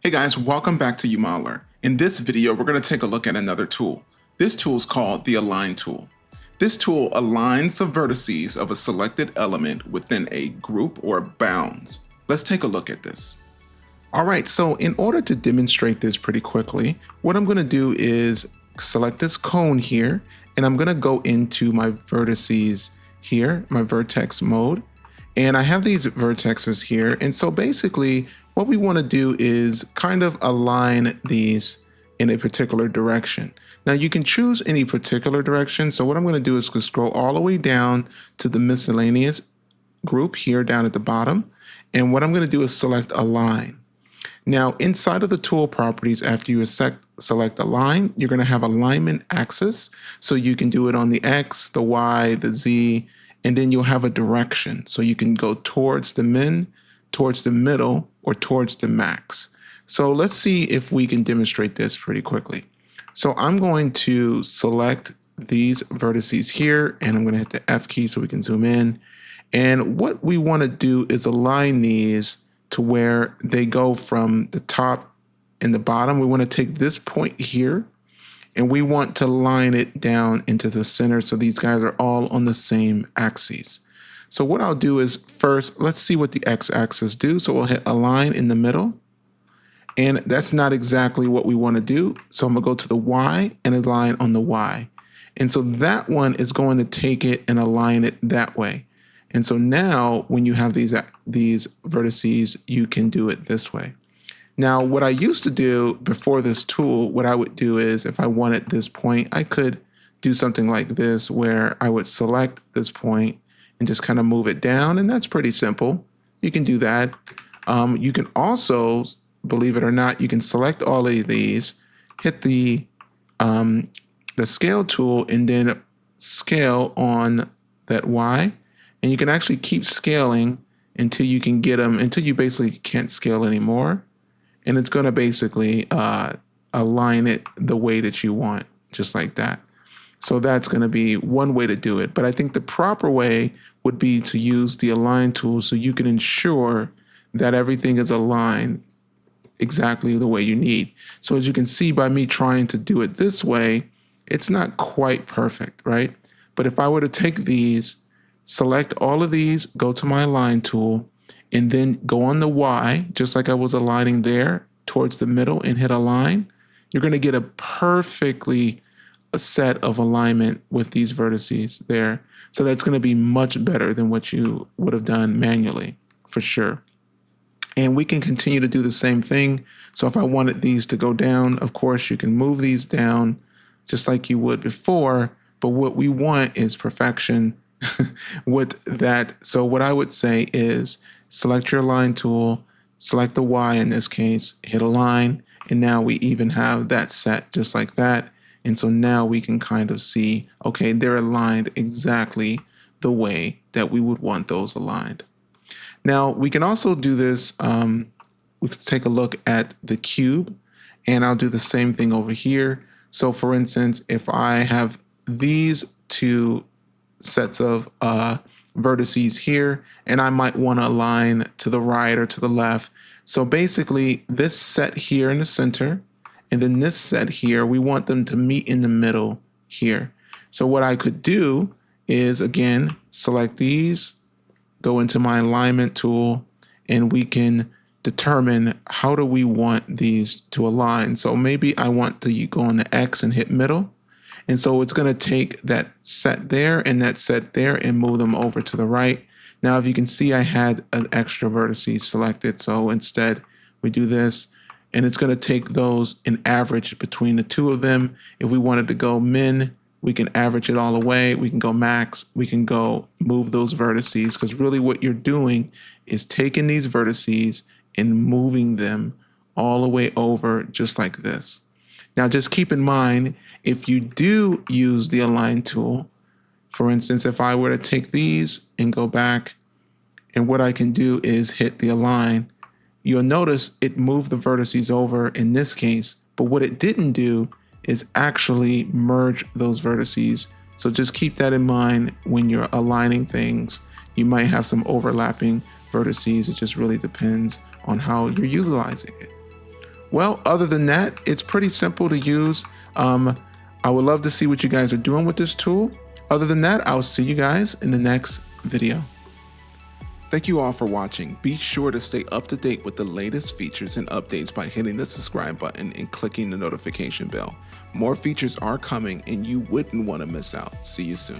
Hey guys, welcome back to UModeler. In this video, we're going to take a look at another tool. This tool is called the Align tool. This tool aligns the vertices of a selected element within a group or bounds. Let's take a look at this. Alright, so in order to demonstrate this pretty quickly, what I'm going to do is select this cone here, and I'm going to go into my vertices here, my vertex mode. And I have these vertexes here, and so basically what we want to do is kind of align these in a particular direction. Now you can choose any particular direction, so what I'm going to do is scroll all the way down to the miscellaneous group here down at the bottom, and what I'm going to do is select Align. Now inside of the tool properties, after you select Align, you're going to have alignment axis, so you can do it on the X, the Y, the Z, and then you'll have a direction. So you can go towards the min, towards the middle, or towards the max. So let's see if we can demonstrate this pretty quickly. So I'm going to select these vertices here, and I'm going to hit the F key so we can zoom in. And what we want to do is align these to where they go from the top and the bottom. We want to take this point here, and we want to line it down into the center so these guys are all on the same axes. So what I'll do is first, let's see what the x-axis do. So we'll hit align in the middle, and that's not exactly what we want to do. So I'm gonna go to the Y and align on the Y. And so that one is going to take it and align it that way. And so now when you have these vertices, you can do it this way. Now, what I used to do before this tool, what I would do is if I wanted this point, I could do something like this where I would select this point and just kind of move it down, and that's pretty simple. You can do that. You can also, believe it or not, you can select all of these, hit the scale tool, and then scale on that Y, and you can actually keep scaling until you can get them, until you basically can't scale anymore. And it's going to basically align it the way that you want, just like that. So that's going to be one way to do it. But I think the proper way would be to use the Align tool so you can ensure that everything is aligned exactly the way you need. So as you can see by me trying to do it this way, it's not quite perfect, right? But if I were to take these, select all of these, go to my Align tool, and then go on the Y, just like I was aligning there, towards the middle and hit align, you're going to get a perfectly a set of alignment with these vertices there. So that's going to be much better than what you would have done manually, for sure. And we can continue to do the same thing. So if I wanted these to go down, of course, you can move these down just like you would before. But what we want is perfection with that. So what I would say is select your Align tool, select the Y in this case, hit align, and now we even have that set just like that. And so now we can kind of see, okay, they're aligned exactly the way that we would want those aligned. Now we can also do this, we can take a look at the cube, and I'll do the same thing over here. So for instance, if I have these two sets of vertices here, and I might want to align to the right or to the left. So basically this set here in the center, and then this set here, we want them to meet in the middle here. So what I could do is, again, select these, go into my alignment tool, and we can determine how do we want these to align. So maybe I want to go on the X and hit middle. And so it's going to take that set there and that set there and move them over to the right. Now, if you can see, I had an extra vertices selected. So instead we do this, and it's going to take those and average between the two of them. If we wanted to go min, we can average it all away. We can go max. We can go move those vertices, because really what you're doing is taking these vertices and moving them all the way over just like this. Now, just keep in mind, if you do use the Align tool, for instance, if I were to take these and go back, and what I can do is hit the Align, you'll notice it moved the vertices over in this case, but what it didn't do is actually merge those vertices. So just keep that in mind when you're aligning things. You might have some overlapping vertices. It just really depends on how you're utilizing it. Well, other than that, it's pretty simple to use. I would love to see what you guys are doing with this tool. Other than that, I'll see you guys in the next video. Thank you all for watching. Be sure to stay up to date with the latest features and updates by hitting the subscribe button and clicking the notification bell. More features are coming and you wouldn't want to miss out. See you soon.